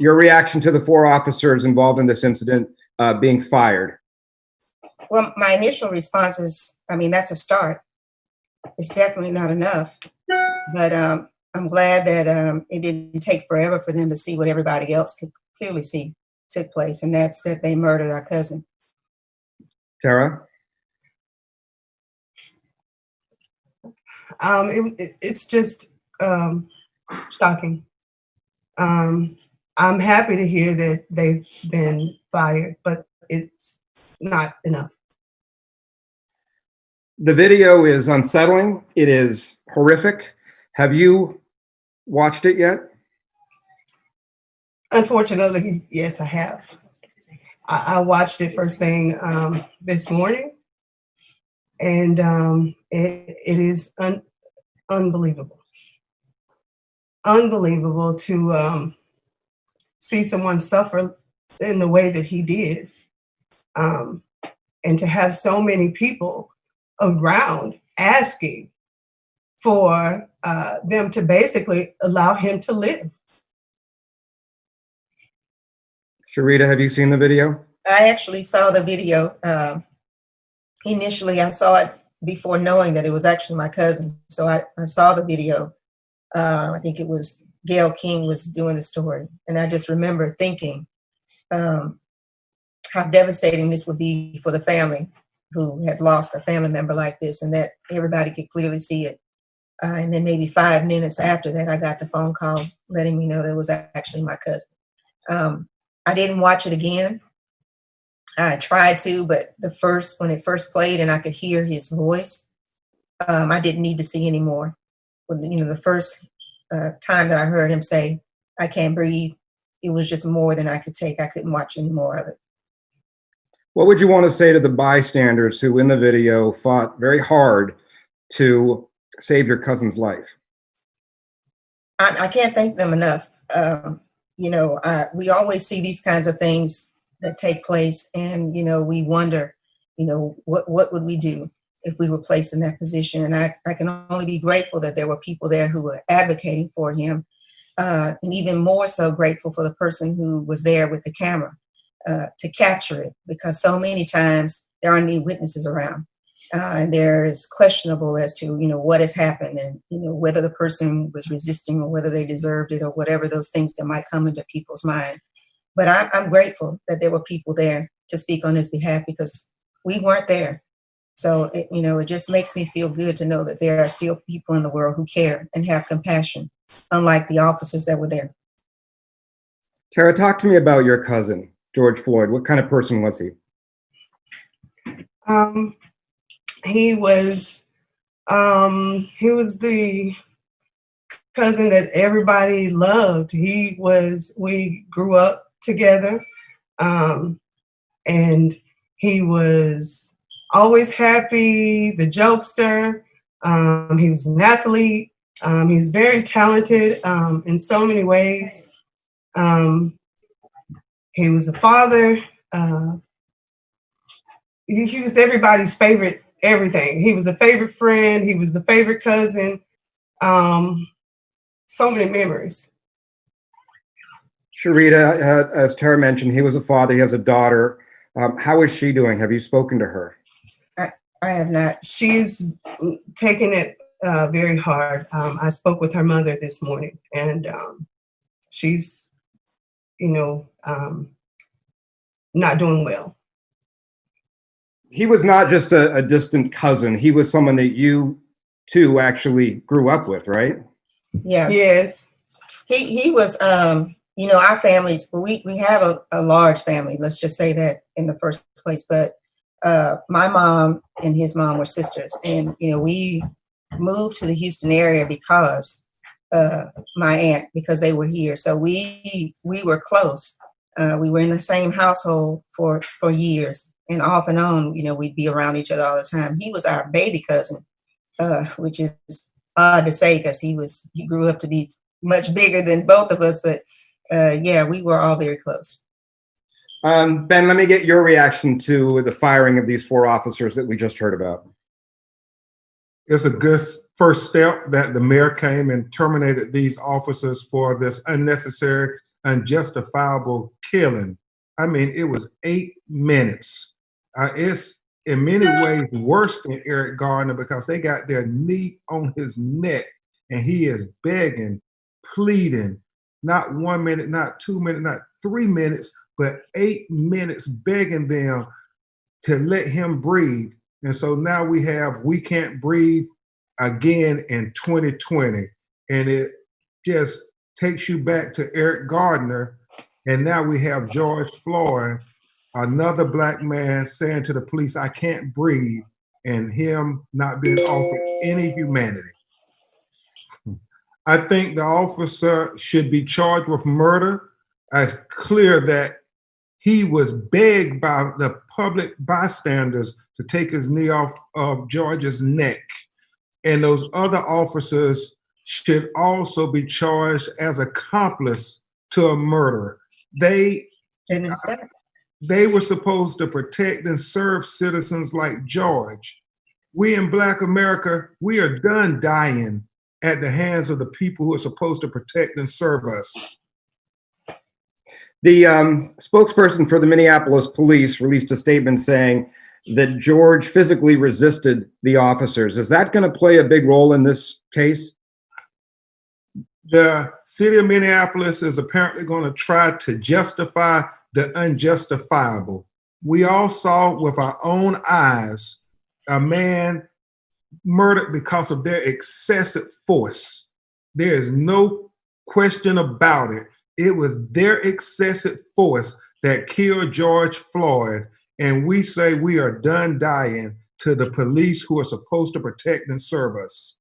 Your reaction to the 4 officers involved in this incident being fired? Well, my initial response is, I mean, that's a start. It's definitely not enough, but I'm glad that it didn't take forever for them to see what everybody else could clearly see took place, and that's that they murdered our cousin. Tara? It's just shocking. I'm happy to hear that they've been fired, but it's not enough. The video is unsettling. It is horrific. Have you watched it yet? Unfortunately, yes, I have. I watched it first thing this morning, and it is unbelievable. Unbelievable to see someone suffer in the way that he did, and to have so many people around asking for them to basically allow him to live. Sharita, have you seen the video? I actually saw the video. Initially, I saw it before knowing that it was actually my cousin. So I saw the video. I think it was Gail King was doing the story. And I just remember thinking how devastating this would be for the family who had lost a family member like this, and that everybody could clearly see it. And then maybe 5 minutes after that, I got the phone call letting me know that it was actually my cousin. I didn't watch it again. I tried to, but when it first played and I could hear his voice, I didn't need to see anymore. The first time that I heard him say, "I can't breathe," it was just more than I could take. I couldn't watch any more of it. What would you want to say to the bystanders who in the video fought very hard to save your cousin's life? I can't thank them enough. We always see these kinds of things that take place, and we wonder, what would we do if we were placed in that position? And I can only be grateful that there were people there who were advocating for him, and even more so grateful for the person who was there with the camera to capture it, because so many times there aren't any witnesses around, and there is questionable as to what has happened, and whether the person was resisting or whether they deserved it or whatever those things that might come into people's mind. But I'm grateful that there were people there to speak on his behalf, because we weren't there. So it just makes me feel good to know that there are still people in the world who care and have compassion, unlike the officers that were there. Tara, talk to me about your cousin, George Floyd. What kind of person was he? He was the cousin that everybody loved. We grew up together, and he was always happy, the jokester. He was an athlete. He was very talented in so many ways. He was a father. He was everybody's favorite everything. He was a favorite friend. He was the favorite cousin. So many memories. Sharita, as Tara mentioned, he was a father. He has a daughter. How is she doing? Have you spoken to her? I have not. She's taking it very hard. I spoke with her mother this morning, and she's, not doing well. He was not just a distant cousin. He was someone that you two actually grew up with, right? Yeah. Yes. He was, our families, we have a large family, let's just say that in the first place. But my mom and his mom were sisters. And, we moved to the Houston area because my aunt, because they were here. So we were close. We were in the same household for years. And off and on, we'd be around each other all the time. He was our baby cousin, which is odd to say because he grew up to be much bigger than both of us. But we were all very close. Ben, let me get your reaction to the firing of these 4 officers that we just heard about. It's a good first step that the mayor came and terminated these officers for this unnecessary unjustifiable killing. I mean, it was 8 minutes. It's in many ways worse than Eric Gardner because they got their knee on his neck and he is begging, pleading, not 1 minute, not 2 minutes, not 3 minutes, but 8 minutes begging them to let him breathe. And so now we have We Can't Breathe again in 2020. And it just takes you back to Eric Gardner. And now we have George Floyd, another black man saying to the police, I can't breathe, and him not being offered any humanity. I think the officer should be charged with murder. It's clear that he was begged by the public bystanders to take his knee off of George's neck. And those other officers should also be charged as accomplice to a murder. They were supposed to protect and serve citizens like George. We in Black America, we are done dying at the hands of the people who are supposed to protect and serve us. The spokesperson for the Minneapolis police released a statement saying that George physically resisted the officers. Is that going to play a big role in this case? The city of Minneapolis is apparently going to try to justify the unjustifiable. We all saw with our own eyes a man murdered because of their excessive force. There is no question about it. It was their excessive force that killed George Floyd. And we say we are done dying to the police who are supposed to protect and serve us.